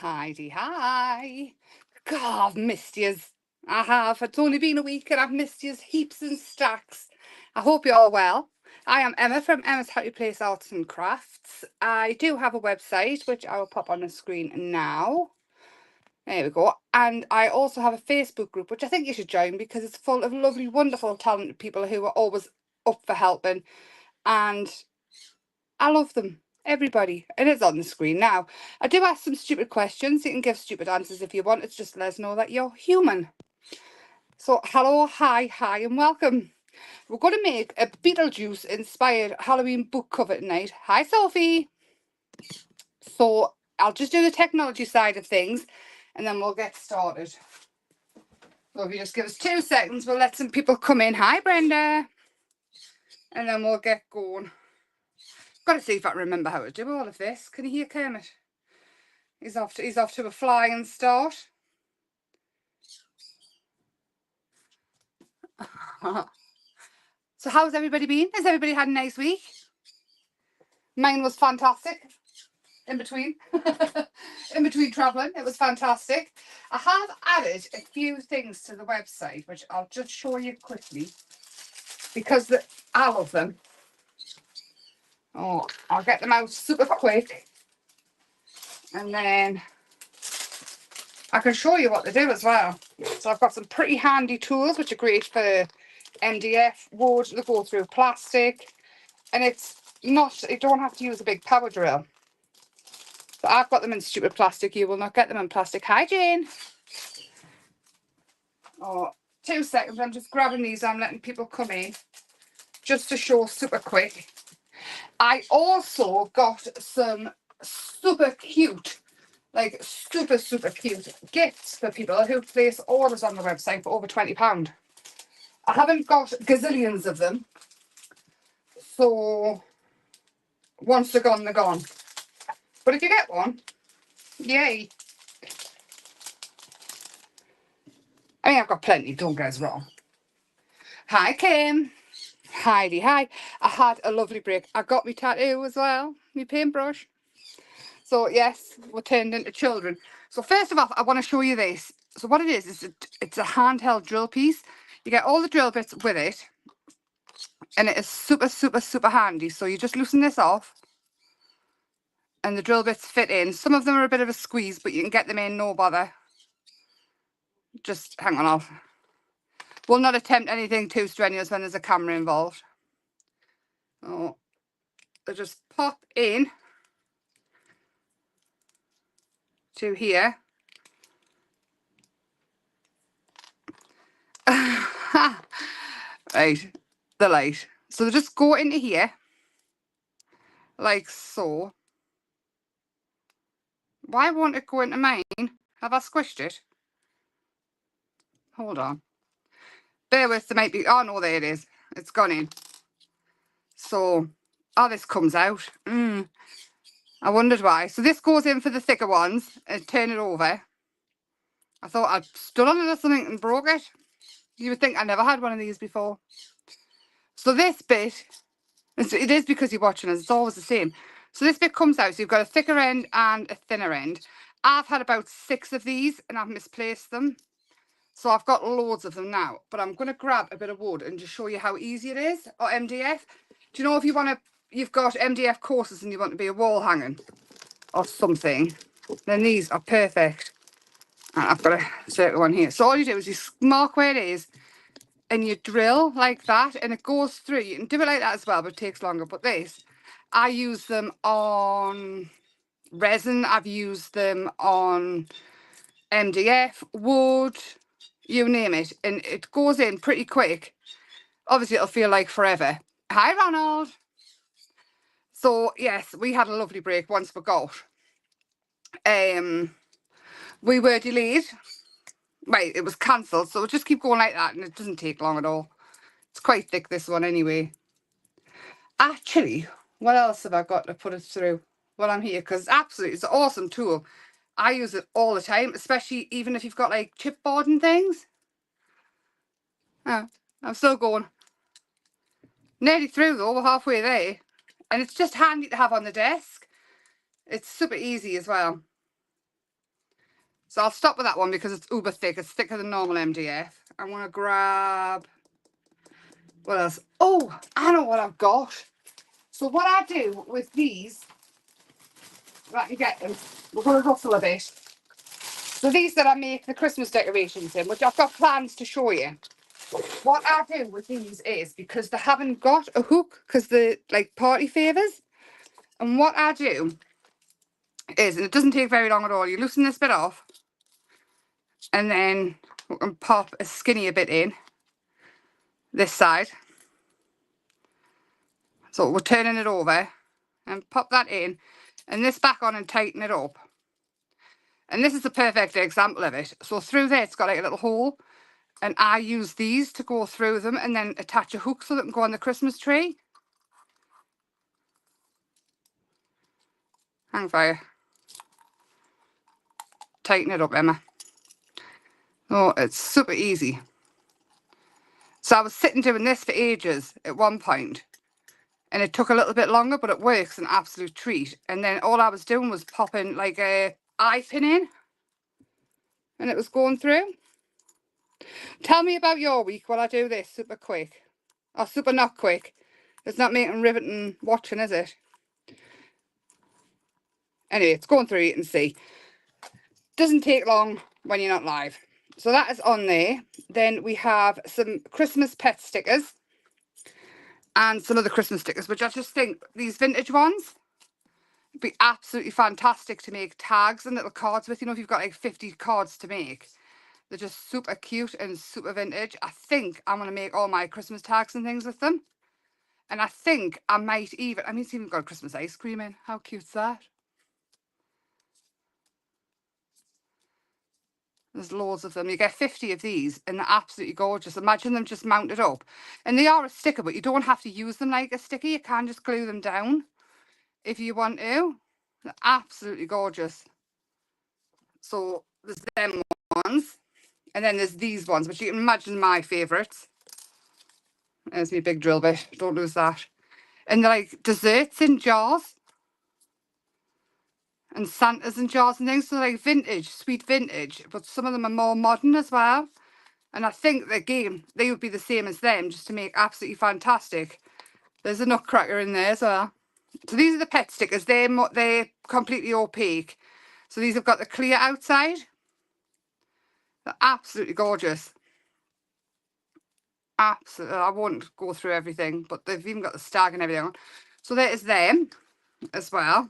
Heidi, hi. God, I've missed yous. I have. It's only been a week and I've missed yous heaps and stacks. I hope you're all well. I am Emma from Emma's Happy Place Arts and Crafts. I do have a website, which I will pop on the screen now. There we go. And I also have a Facebook group, which I think you should join because it's full of lovely, wonderful, talented people who are always up for helping. And I love them. Everybody. It is on the screen now. I do ask some stupid questions. You can give stupid answers if you want. It's just to let us know that you're human. So, hello, hi, and welcome. We're going to make a Beetlejuice inspired Halloween book cover tonight. Hi, Sophie. So, I'll just do the technology side of things and then we'll get started. So, if you just give us 2 seconds, we'll let some people come in. Hi, Brenda. And then we'll get going. Got to see if I can remember how to do all of this. Can you hear Kermit? He's off to a flying start. So how's everybody been? Has everybody had a nice week? Mine was fantastic. In between traveling, it was fantastic. I have added a few things to the website, which I'll just show you quickly because I love them. Oh, I'll get them out super quick, and then I can show you what they do as well. So I've got some pretty handy tools, which are great for MDF, wood, they go through plastic, and you don't have to use a big power drill. But I've got them in stupid plastic. You will not get them in plastic. Hi, Jane. Oh, 2 seconds. I'm just grabbing these. I'm letting people come in just to show super quick. I also got some super cute, like super cute gifts for people who place orders on the website for over £20. I haven't got gazillions of them. So once they're gone, they're gone. But if you get one, yay. I mean, I've got plenty, don't get us wrong. Hi, Kim. Heidi, hi. I had a lovely break. I got my tattoo as well, my paintbrush. So, yes, we're turned into children. So, first of all, I want to show you this. So, what it is it's a handheld drill piece. You get all the drill bits with it. And it is super handy. So, you just loosen this off. And the drill bits fit in. Some of them are a bit of a squeeze, but you can get them in, no bother. Just hang on off. We'll not attempt anything too strenuous when there's a camera involved. Oh, they just pop in to here. Right, the light. So they just go into here, like so. Why won't it go into mine? Have I squished it? Hold on. Bear with, there might be, oh no, there it is. It's gone in. So, oh, this comes out. I wondered why. So this goes in for the thicker ones and turn it over. I thought I'd stood on it or something and broke it. You would think I never had one of these before. So this bit, it is because you're watching us, it's always the same. So this bit comes out, so you've got a thicker end and a thinner end. I've had about 6 of these and I've misplaced them. So I've got loads of them now, but I'm going to grab a bit of wood and just show you how easy it is, or MDF. Do you know if you've got MDF courses and you want to be a wall hanging or something, then these are perfect. And I've got a circle one here. So all you do is you mark where it is and you drill like that and it goes through. You can do it like that as well, but it takes longer. But this, I use them on resin. I've used them on MDF, wood, you name it. And it goes in pretty quick. Obviously, it'll feel like forever. Hi, Ronald. So, yes, we had a lovely break once we got. We were delayed. Right, it was cancelled. So we'll just keep going like that and it doesn't take long at all. It's quite thick, this one, anyway. Actually, what else have I got to put it through while I'm here? Because it's an awesome tool. I use it all the time, especially even if you've got like chipboard and things. Oh, I'm still going. Nearly through though, we're halfway there. And it's just handy to have on the desk. It's super easy as well. So I'll stop with that one because it's uber thick. It's thicker than normal MDF. I'm going to grab, what else? Oh, I know what I've got. So what I do with these, let me get them. We're going to rustle a bit. So these that I make the Christmas decorations in, which I've got plans to show you. What I do with these is, because they haven't got a hook, because they're like party favours, and what I do is, and it doesn't take very long at all, you loosen this bit off, and then we can pop a skinnier bit in this side. So we're turning it over and pop that in, and this back on and tighten it up. And this is the perfect example of it. So through there it's got like a little hole, and I use these to go through them and then attach a hook so that it can go on the Christmas tree. Hang fire. Tighten it up, Emma. Oh, it's super easy. So I was sitting doing this for ages at one point, and it took a little bit longer, but it works an absolute treat. And then all I was doing was popping like a eye pin in, and it was going through. Tell me about your week while I do this super quick. Or super not quick. It's not making riveting watching, is it? Anyway, it's going through, you can see. Doesn't take long when you're not live. So that is on there. Then we have some Christmas pet stickers and some other Christmas stickers, which I just think these vintage ones would be absolutely fantastic to make tags and little cards with. You know, if you've got like 50 cards to make, they're just super cute and super vintage. I think I'm going to make all my Christmas tags and things with them. And I think I might even, I mean, it's even got Christmas ice cream in. How cute's that? There's loads of them. You get 50 of these and they're absolutely gorgeous. Imagine them just mounted up. And they are a sticker, but you don't have to use them like a sticker. You can just glue them down if you want to. They're absolutely gorgeous. So there's them ones. And then there's these ones, which you can imagine my favourites. There's my big drill bit. Don't lose that. And they're like desserts in jars. And Santas in jars and things. So they're like vintage, sweet vintage. But some of them are more modern as well. And I think, again, they would be the same as them, just to make absolutely fantastic. There's a nutcracker in there as well. So these are the pet stickers. They're completely opaque. So these have got the clear outside. They're absolutely gorgeous. Absolutely. I won't go through everything, but they've even got the stag and everything on. So there is them as well.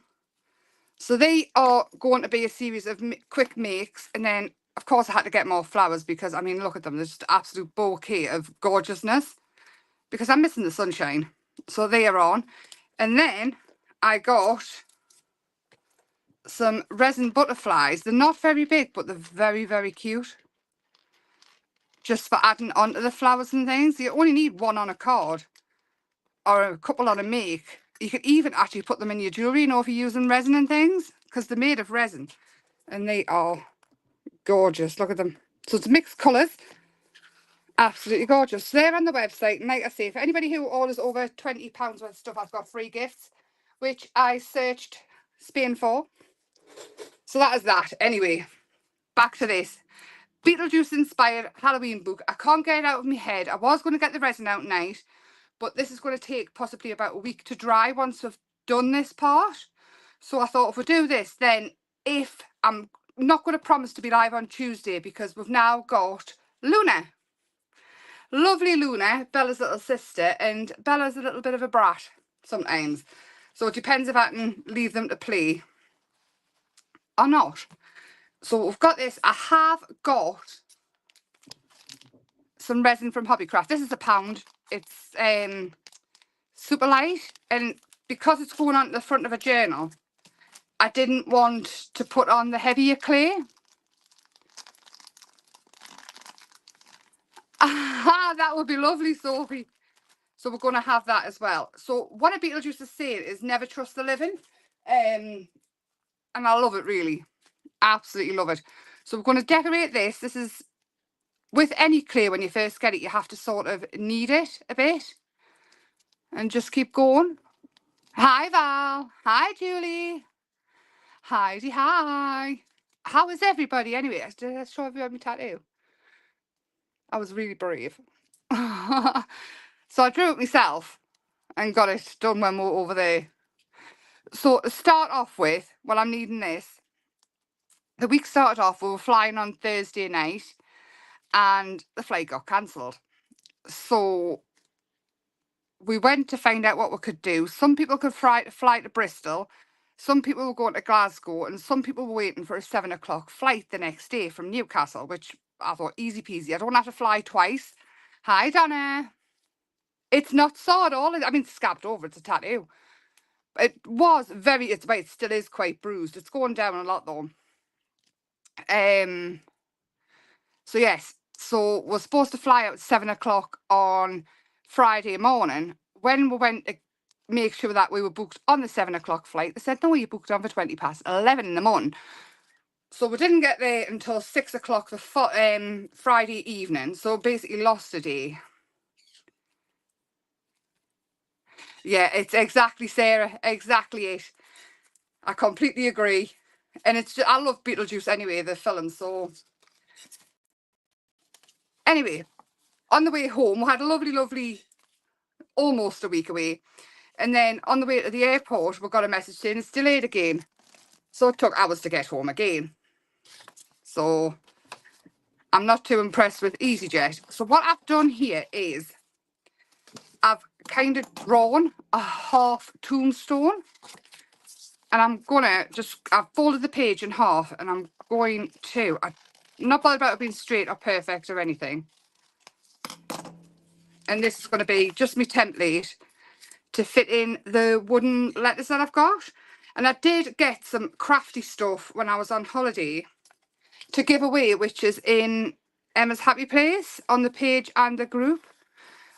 So they are going to be a series of quick makes, and then of course I had to get more flowers because, I mean, look at them. They're just an absolute bouquet of gorgeousness because I'm missing the sunshine. So they are on. And then I got some resin butterflies. They're not very big, but they're very, very cute. Just for adding onto the flowers and things. You only need one on a card or a couple on a make. You could even actually put them in your jewellery, you know, if you're using resin and things, because they're made of resin. And they are gorgeous. Look at them. So it's mixed colours. Absolutely gorgeous. So they're on the website. And like I say, for anybody who orders over £20 worth of stuff, I've got free gifts, which I searched Spain for. So that is that. Anyway, back to this. Beetlejuice inspired Halloween book. I can't get it out of my head. I was going to get the resin out tonight, but this is going to take possibly about a week to dry once we've done this part. So I thought if we do this, then if I'm not going to promise to be live on Tuesday because we've now got Luna. Lovely Luna, Bella's little sister, and Bella's a little bit of a brat sometimes. So it depends if I can leave them to play or not. So we've got this. I have got some resin from Hobbycraft. This is £1. It's super light, and because it's going on the front of a journal, I didn't want to put on the heavier clay. Ah, that would be lovely, Sophie. So we're going to have that as well. So what a Beetlejuice is saying is never trust the living. And I love it, really. Absolutely love it. So we're going to decorate this. This is, with any clay, when you first get it, you have to sort of knead it a bit. And just keep going. Hi, Val. Hi, Julie. Heidi, hi. How is everybody anyway? Did I show everybody my tattoo? I was really brave. So I drew it myself and got it done when we were over there. So to start off with, well, I'm needing this. The week started off, we were flying on Thursday night and the flight got cancelled. So we went to find out what we could do. Some people could fly to Bristol. Some people were going to Glasgow, and some people were waiting for a 7 o'clock flight the next day from Newcastle, which I thought easy peasy. I don't have to fly twice. Hi, Donna. It's not sore at all. I mean, it's scabbed over. It's a tattoo. It was very. Well, it still is quite bruised. It's going down a lot though. So yes. So we're supposed to fly out at 7 o'clock on Friday morning. When we went to make sure that we were booked on the 7 o'clock flight, they said, no, you booked on for 20 past 11 in the morning. So we didn't get there until 6 o'clock the Friday evening. So basically lost a day. Yeah, it's exactly, Sarah. Exactly it. I completely agree. And it's just, I love Beetlejuice anyway, the film. So anyway, on the way home, we had a lovely, almost a week away. And then on the way to the airport, we got a message saying it's delayed again. So it took hours to get home again. So I'm not too impressed with EasyJet. So what I've done here is I've kind of drawn a half tombstone. And I'm going to I've folded the page in half and I'm going to, I'm not bothered about it being straight or perfect or anything. And this is going to be just my template to fit in the wooden letters that I've got. And I did get some crafty stuff when I was on holiday to give away, which is in Emma's Happy Place on the page and the group.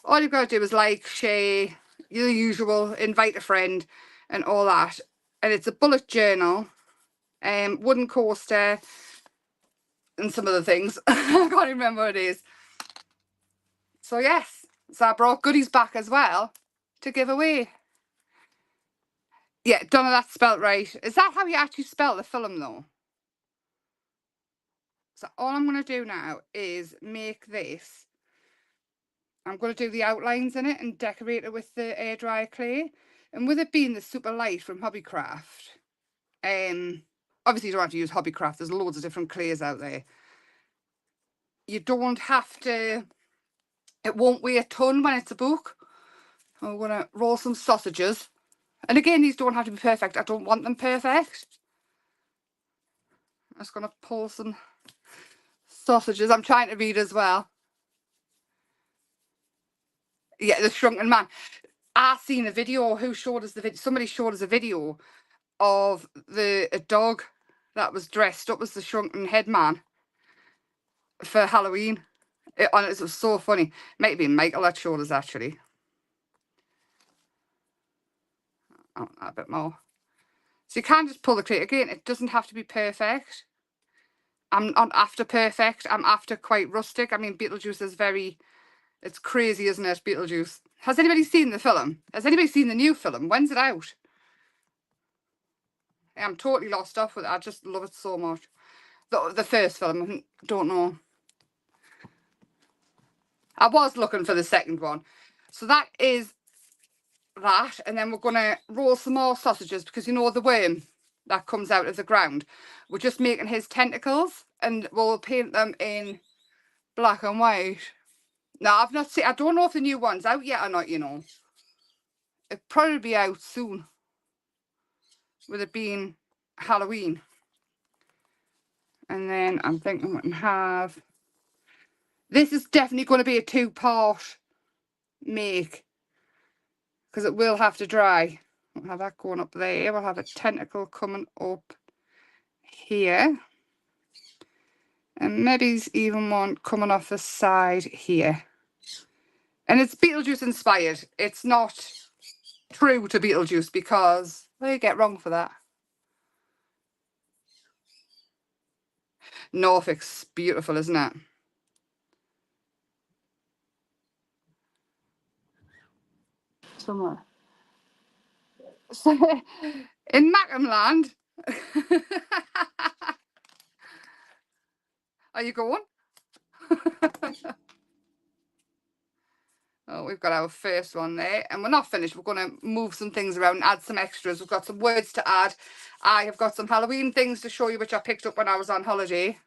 All you've got to do is like, share, the usual, invite a friend and all that. And it's a bullet journal, wooden coaster and some other things. I can't remember what it is. So yes, so I brought goodies back as well to give away. Yeah, Donna, that's spelt right. Is that how you actually spell the film though? So all I'm going to do now is make this. I'm going to do the outlines in it and decorate it with the air dry clay. And with it being the super light from Hobbycraft, obviously you don't have to use Hobbycraft. There's loads of different clays out there. You don't have to, it won't weigh a ton when it's a book. I'm going to roll some sausages. And again, these don't have to be perfect. I don't want them perfect. I'm just going to pull some sausages. I'm trying to read as well. Yeah, the Shrunken Man. I seen a video. Who showed us the video? Somebody showed us a video of a dog that was dressed up as the Shrunken Head Man for Halloween. It was so funny. Might have been Michael that showed us actually. Oh, a bit more. So you can just pull the crate again. It doesn't have to be perfect. I'm not after perfect. I'm after quite rustic. I mean, Beetlejuice is very, it's crazy, isn't it, Beetlejuice? Has anybody seen the film? Has anybody seen the new film? When's it out? I'm totally lost off with it. I just love it so much. The first film, I don't know. I was looking for the second one. So that is that. And then we're going to roll some more sausages because you know the worm that comes out of the ground. We're just making his tentacles and we'll paint them in black and white. Now, I've not seen, I don't know if the new one's out yet or not, you know. It'll probably be out soon with it being Halloween. And then I'm thinking we can have, this is definitely going to be a 2-part make because it will have to dry. We'll have that going up there. We'll have a tentacle coming up here. And maybe even one coming off the side here. And it's Beetlejuice inspired. It's not true to Beetlejuice because what do you get wrong for that? Norfolk's beautiful, isn't it? Somewhere. So, in Mackhamland, Are you going? Oh, we've got our first one there, and we're not finished. We're going to move some things around and add some extras. We've got some words to add. I have got some Halloween things to show you, which I picked up when I was on holiday.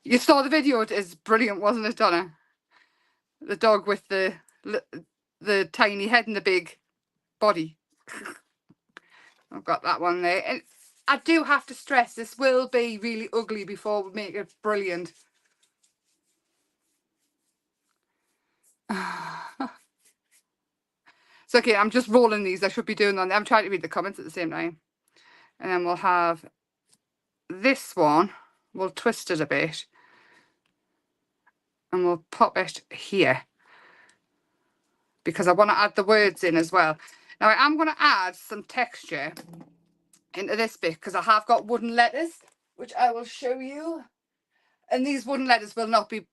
You saw the video. It is brilliant, wasn't it, Donna? The dog with the tiny head and the big body. I've got that one there. And I do have to stress, this will be really ugly before we make it brilliant. So, okay, I'm just rolling these. I should be doing them. I'm trying to read the comments at the same time. And then we'll have this one. We'll twist it a bit. And we'll pop it here. Because I want to add the words in as well. Now, I am going to add some texture into this bit because I have got wooden letters, which I will show you. And these wooden letters will not be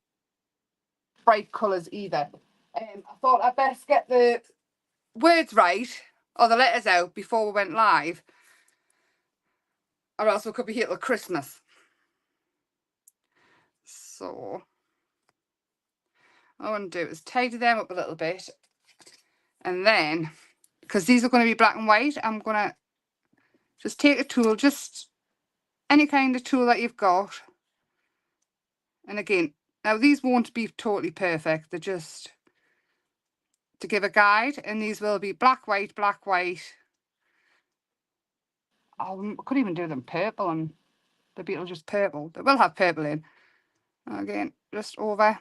bright colours either. I thought I'd best get the words right, or the letters out, before we went live, or else we could be here till Christmas. So what I want to do is tidy them up a little bit, and then, because these are going to be black and white, I'm going to just take a tool, just any kind of tool that you've got. And again, now these won't be totally perfect, they're just to give a guide, and these will be black, white, black, white. Oh, I could even do them purple, and the beetlejuice purple. They will have purple in. Again, just over.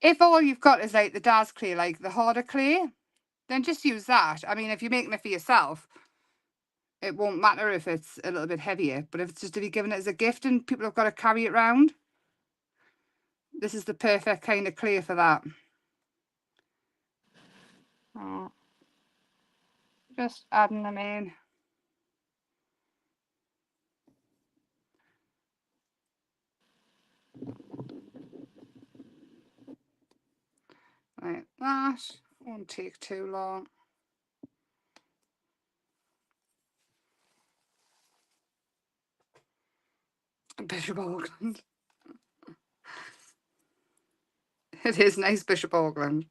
If all you've got is like the Daz clay, like the harder clay, then just use that. I mean, if you're making it for yourself, it won't matter if it's a little bit heavier. But if it's just to be given it as a gift and people have got to carry it around, this is the perfect kind of clay for that. Oh, just adding them in. Like that. Won't take too long. Bishop Auckland. It is nice, Bishop Auckland.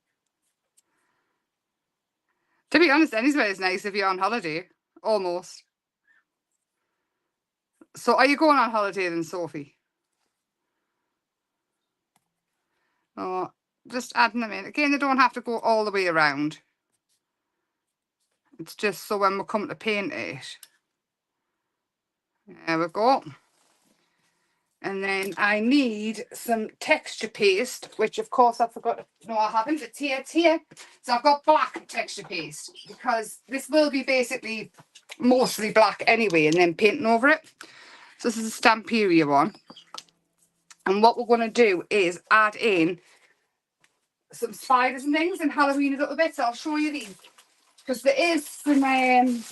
To be honest, anywhere is nice if you're on holiday. Almost. So are you going on holiday then, Sophie? Oh, just adding them in. Again, they don't have to go all the way around. It's just so when we come to paint it. There we go. And then I need some texture paste, which of course I forgot. No, I haven't. It's here, it's here. So I've got black texture paste because this will be basically mostly black anyway, and then painting over it. So this is a Stamperia one. And what we're going to do is add in some spiders and things and Halloween a little bit. So I'll show you these. Because there is some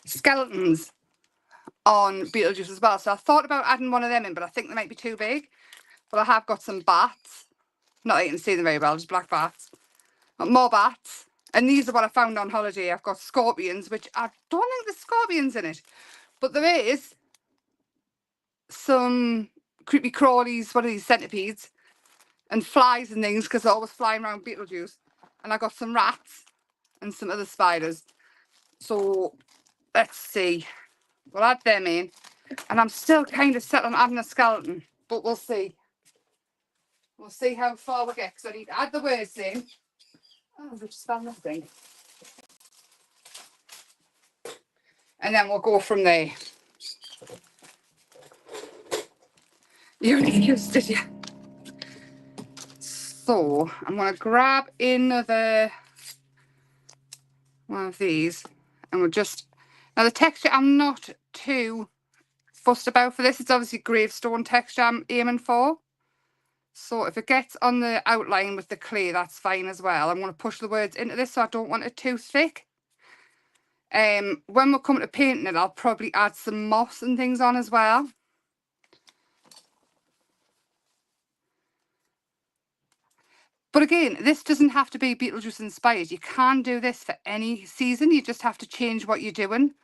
skeletons on Beetlejuice as well. So I thought about adding one of them in, but I think they might be too big. But I have got some bats. Not that you can see them very well, just black bats. But more bats. And these are what I found on holiday. I've got scorpions, which I don't think there's scorpions in it. But there is some creepy crawlies, what are these, centipedes, and flies and things, because they're always flying around Beetlejuice. And I got some rats and some other spiders. So let's see. We'll add them in. And I'm still kind of set on adding a skeleton, but we'll see. We'll see how far we get, because I need to add the words in. Oh, I've just found this thing. And then we'll go from there. You already used it, yeah. So I'm going to grab another one of these, and we'll just, now the texture I'm not too fussed about for this. It's obviously gravestone texture I'm aiming for. So if it gets on the outline with the clay, that's fine as well. I'm going to push the words into this, so I don't want it too thick. When we're coming to painting it, I'll probably add some moss and things on as well. But again, this doesn't have to be Beetlejuice inspired. You can do this for any season. You just have to change what you're doing,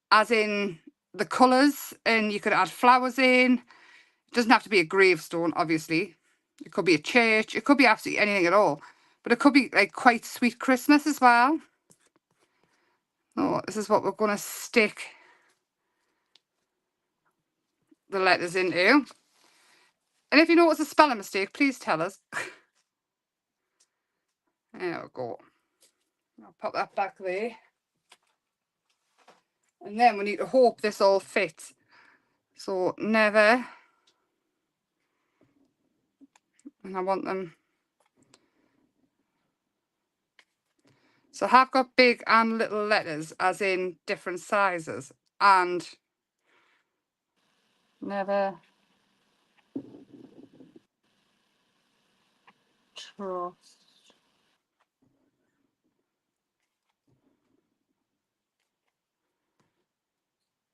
as in the colours, and you could add flowers in. It doesn't have to be a gravestone, obviously. It could be a church. It could be absolutely anything at all. But it could be like quite sweet Christmas as well. Oh, this is what we're going to stick the letters into. And if you notice a spelling mistake, please tell us. There we go. I'll pop that back there. And then we need to hope this all fits. So never. And I want them. So I have got big and little letters, as in different sizes. And never trust.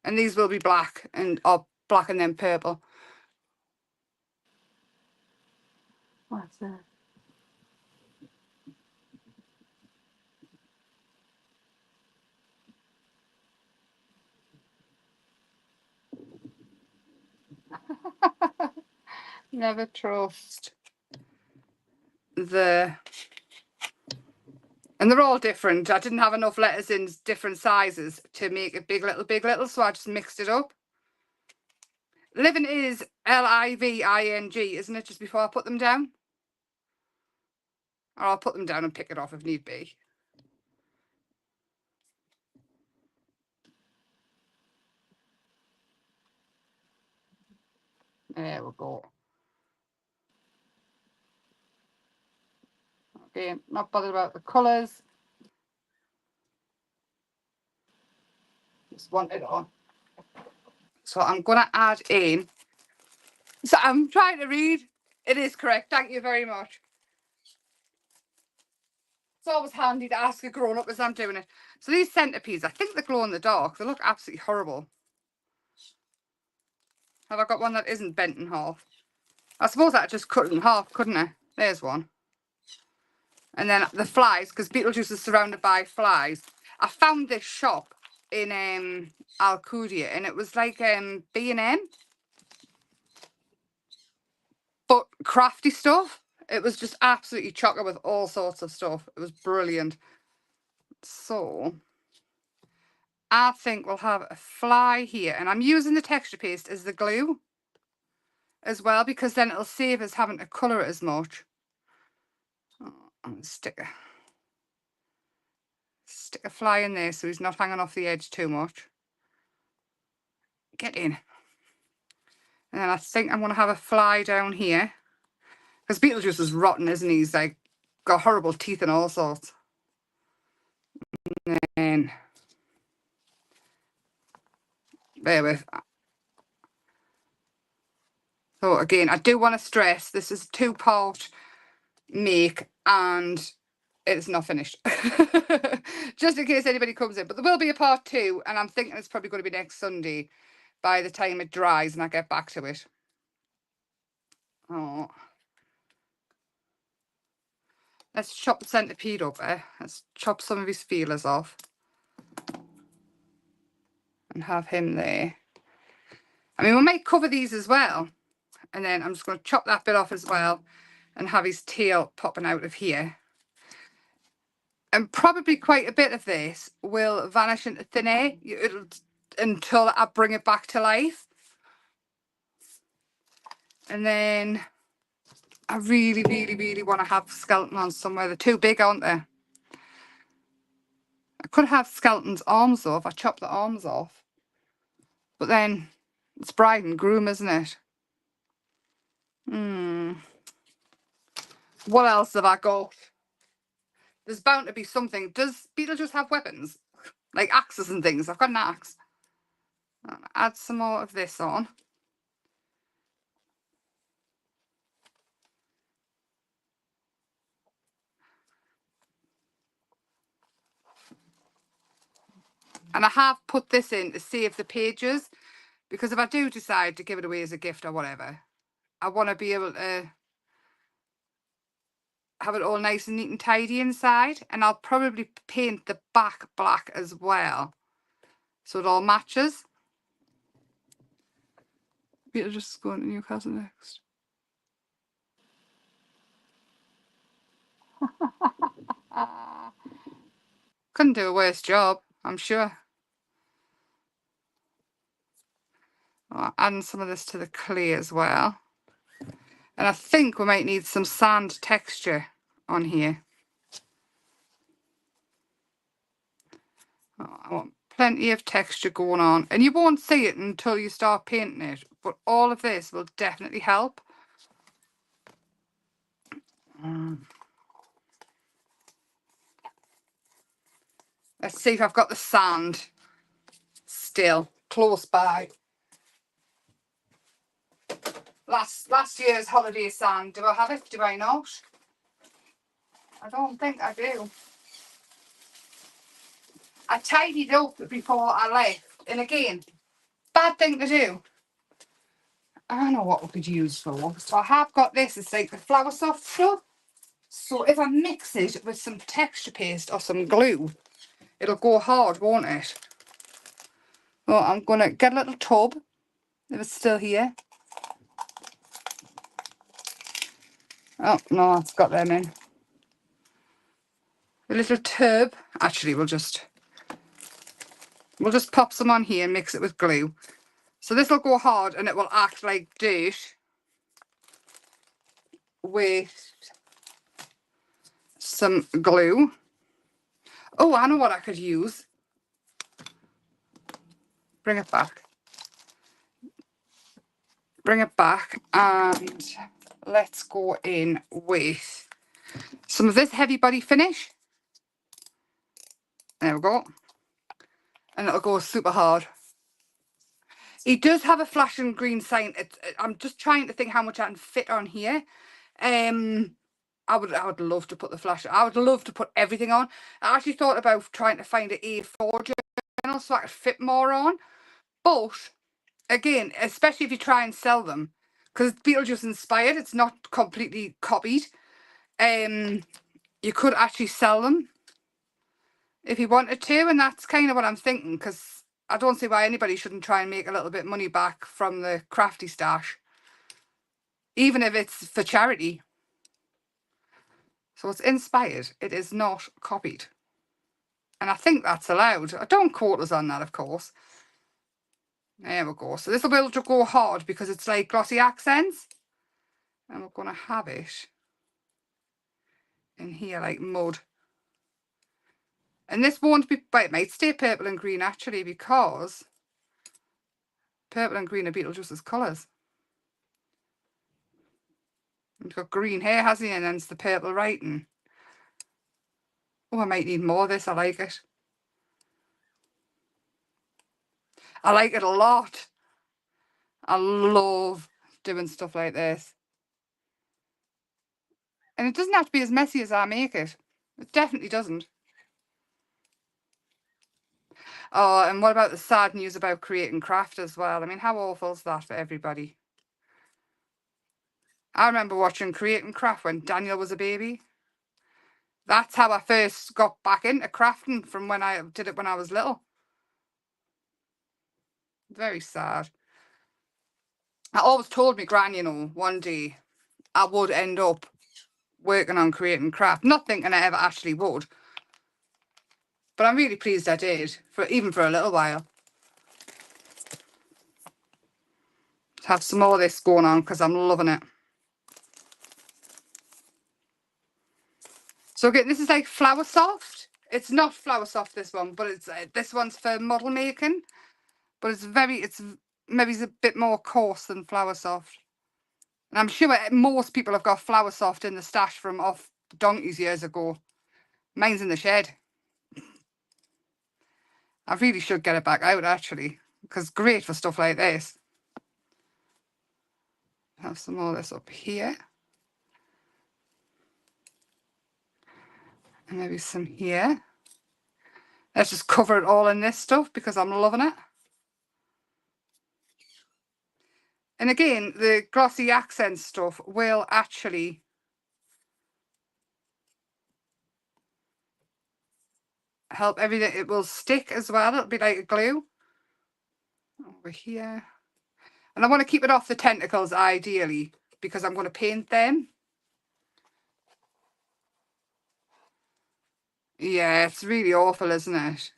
And these will be black, or black and then purple. What's that? Never trust the... And they're all different. I didn't have enough letters in different sizes to make it big little, so I just mixed it up. Living is Living, isn't it, just before I put them down? Or I'll put them down and pick it off if need be. There we go. Okay, not bothered about the colours. Just want it on. So I'm going to add in. So I'm trying to read. It is correct. Thank you very much. It's always handy to ask a grown-up as I'm doing it. So these centipedes, I think they glow in the dark. They look absolutely horrible. Have I got one that isn't bent in half? I suppose I could just cut it in half, couldn't I? There's one. And then the flies, because Beetlejuice is surrounded by flies. I found this shop in Alcudia, and it was like B&M, but crafty stuff. It was just absolutely chocker with all sorts of stuff. It was brilliant. So I think we'll have a fly here, and I'm using the texture paste as the glue as well, because then it'll save us having to colour it as much. Oh, I'm going to stick a fly in there so he's not hanging off the edge too much. Get in. And then I think I'm going to have a fly down here, because Beetlejuice is rotten, isn't he? He's like got horrible teeth and all sorts. And then there with. So again, I do want to stress this is a 2-part make, and it's not finished. Just in case anybody comes in. But there will be a part 2, and I'm thinking it's probably going to be next Sunday by the time it dries and I get back to it. Oh. Let's chop the centipede up there. Let's chop some of his feelers off. And have him there. I mean, we might cover these as well. And then I'm just going to chop that bit off as well and have his tail popping out of here. And probably quite a bit of this will vanish into thin air until I bring it back to life. And then I really, really, really want to have skeleton on somewhere. They're too big, aren't they? I could have skeleton's arms though if I chop the arms off. But then it's bride and groom, isn't it? What else have I got? There's bound to be something. Does Beetlejuice have weapons? Like axes and things? I've got an axe. I'll add some more of this on. And I have put this in to save the pages, because if I do decide to give it away as a gift or whatever, I want to be able to have it all nice and neat and tidy inside. And I'll probably paint the back black as well, so it all matches. Beetlejuice going to Newcastle next. Couldn't do a worse job, I'm sure. Adding some of this to the clay as well. And I think we might need some sand texture on here. I want plenty of texture going on. And you won't see it until you start painting it. But all of this will definitely help. Let's see if I've got the sand still close by. Last year's holiday sand. Do I have it? Do I not? I don't think I do. I tidied up before I left. And again, bad thing to do. I don't know what we could use for. So I have got this. It's like the Flower Soft stuff. So if I mix it with some texture paste or some glue, it'll go hard, won't it? Well, I'm going to get a little tub, if it's still here. Oh, no, it's got them in. A little tub. Actually, we'll just pop some on here and mix it with glue. So this will go hard and it will act like dirt with some glue. Oh, I know what I could use. Bring it back. Bring it back and let's go in with some of this heavy body finish. There we go. And it'll go super hard. It does have a flashing green sign. I'm just trying to think how much I can fit on here. I would love to put the flash. I would love to put everything on. I actually thought about trying to find an A4 journal so I could fit more on. But again, especially if you try and sell them, because it's Beetlejuice inspired, it's not completely copied. You could actually sell them if you wanted to, and that's kind of what I'm thinking, because I don't see why anybody shouldn't try and make a little bit money back from the crafty stash, even if it's for charity. So it's inspired, it is not copied. And I think that's allowed. Don't quote us on that, of course. There we go. So this will be able to go hard because it's like glossy accents. And we're going to have it in here like mud. And this won't be, but it might stay purple and green actually, because purple and green are Beetlejuice's colours. He's got green hair, hasn't he? And then it's the purple writing. Oh, I might need more of this. I like it. I like it a lot. I love doing stuff like this. And it doesn't have to be as messy as I make it. It definitely doesn't. Oh, and what about the sad news about creating craft as well? I mean, how awful is that for everybody? I remember watching Creating Craft when Daniel was a baby. That's how I first got back into crafting, from when I did it when I was little. Very sad. I always told me gran, you know, one day I would end up working on Creating Craft. Not thinking I ever actually would. But I'm really pleased I did, even for a little while. Have some more of this going on because I'm loving it. So again, this is like Flower Soft. It's not Flower Soft, this one, but it's this one's for model making. But it's maybe it's a bit more coarse than Flower Soft. And I'm sure most people have got Flower Soft in the stash from off donkeys years ago. Mine's in the shed. I really should get it back out actually, because great for stuff like this. Have some more of this up here. And maybe some here. Let's just cover it all in this stuff because I'm loving it. And again, the glossy accent stuff will actually help everything. It will stick as well. It'll be like a glue. Over here. And I want to keep it off the tentacles ideally because I'm going to paint them. Yeah, it's really awful, isn't it?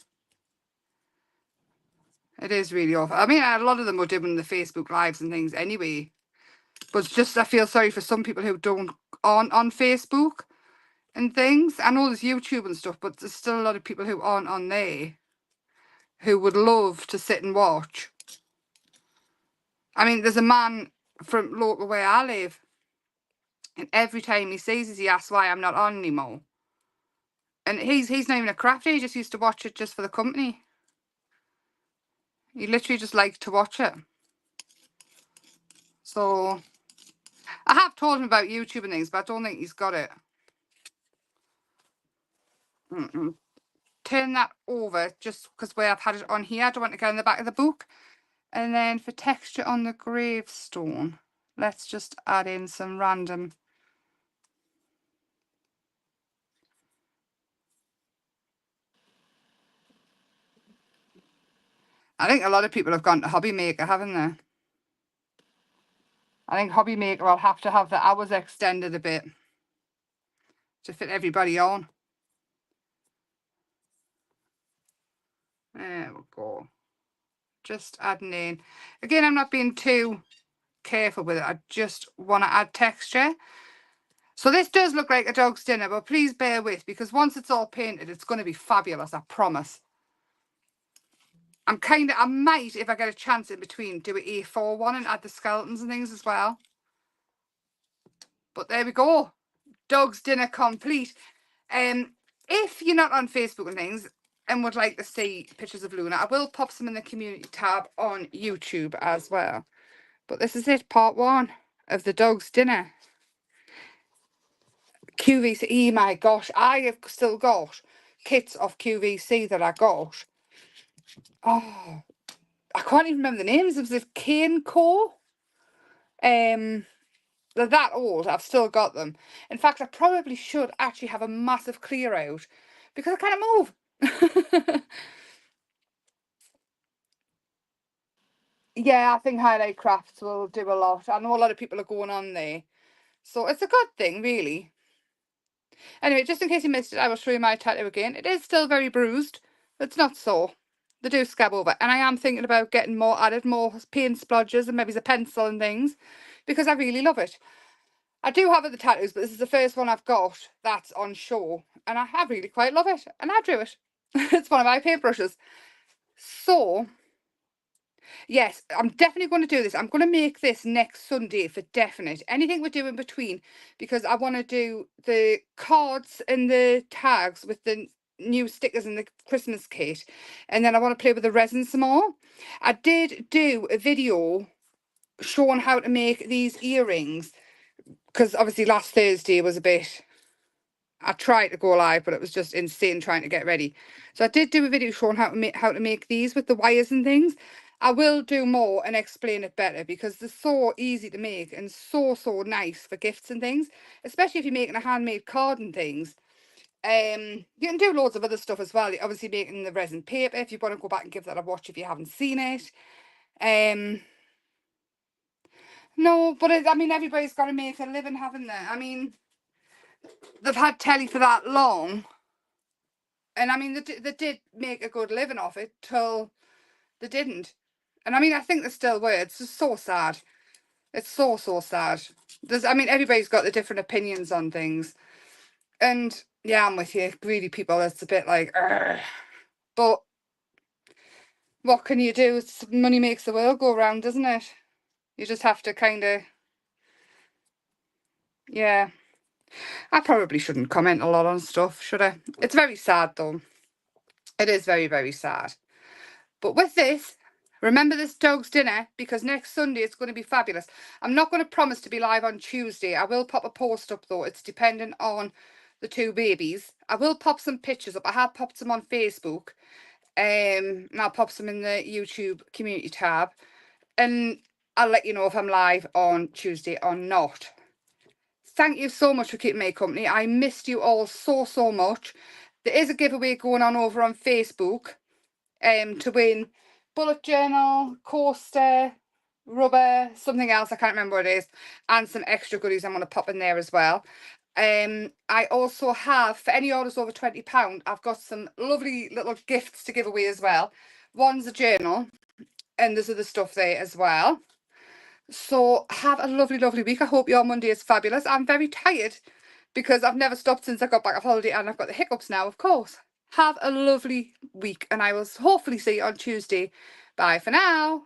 It is really awful. I mean, a lot of them were doing the Facebook Lives and things anyway. But it's just, I feel sorry for some people who don't on Facebook and things. I know there's YouTube and stuff, but there's still a lot of people who aren't on there who would love to sit and watch. I mean, there's a man from local where I live, and every time he sees us, he asks why I'm not on anymore. And he's not even a crafter, he just used to watch it just for the company. He literally just likes to watch it. So, I have told him about YouTube and things, but I don't think he's got it. Turn that over just because where I've had it on here, I don't want to go in the back of the book. And then for texture on the gravestone, let's just add in some random. I think a lot of people have gone to Hobby Maker, haven't they? I think Hobby Maker will have to have the hours extended a bit to fit everybody on. There we go. Just adding in. Again, I'm not being too careful with it. I just want to add texture. So this does look like a dog's dinner, but please bear with, because once it's all painted, it's going to be fabulous, I promise. I might, if I get a chance in between, do an A4 one and add the skeletons and things as well. But there we go. Dog's dinner complete. If you're not on Facebook and things and would like to see pictures of Luna, I will pop some in the community tab on YouTube as well. But this is it, part 1 of the dog's dinner. QVC, my gosh, I have still got kits of QVC that I got. Oh, I can't even remember the names. It was K & Co. They're that old. I've still got them. In fact, I probably should actually have a massive clear out because I can't move. Yeah, I think Highlight Crafts will do a lot. I know a lot of people are going on there. So it's a good thing, really. Anyway, just in case you missed it, I will show you my tattoo again. It is still very bruised. It's not sore. They do scab over. And I am thinking about getting more paint splodges and maybe a pencil and things because I really love it. I do have other tattoos, but this is the first one I've got that's on show. And I really quite love it. And I drew it. It's one of my paintbrushes. So, yes, I'm definitely going to do this. I'm going to make this next Sunday for definite. Anything we do in between, because I want to do the cards and the tags with the new stickers and the Christmas kit. And then I want to play with the resin some more. I did do a video showing how to make these earrings, because obviously last Thursday was a bit... I tried to go live, but it was just insane trying to get ready. So I did do a video showing how to make these with the wires and things. I will do more and explain it better because they're so easy to make and so nice for gifts and things, especially if you're making a handmade card and things. You can do loads of other stuff as well. You're obviously making the resin paper if you want to go back and give that a watch if you haven't seen it. No, but I mean, everybody's got to make a living, haven't they? I mean, they've had telly for that long. And I mean, they did make a good living off it till they didn't. And I mean, I think they still were. It's just so sad. It's so sad. I mean, everybody's got the different opinions on things. And yeah, I'm with you. Greedy people, it's a bit like, "Argh." But what can you do? Money makes the world go round, doesn't it? You just have to kind of, yeah. I probably shouldn't comment a lot on stuff, should I? It's very sad, though. It is very sad. But with this, remember this dog's dinner, because next Sunday it's going to be fabulous. I'm not going to promise to be live on Tuesday. I will pop a post up, though. It's dependent on the 2 babies. I will pop some pictures up. I have popped some on Facebook. And I'll pop some in the YouTube community tab. And I'll let you know if I'm live on Tuesday or not. Thank you so much for keeping me company. I missed you all so much. there is a giveaway going on over on Facebook to win bullet journal, coaster, rubber, something else, I can't remember what it is, and some extra goodies I'm going to pop in there as well. I also have, for any orders over £20, I've got some lovely little gifts to give away as well. One's a journal, and there's other stuff there as well. So have a lovely, lovely week. I hope your Monday is fabulous. I'm very tired because I've never stopped since I got back off holiday, and I've got the hiccups now, of course. Have a lovely week, and I will hopefully see you on Tuesday. Bye for now.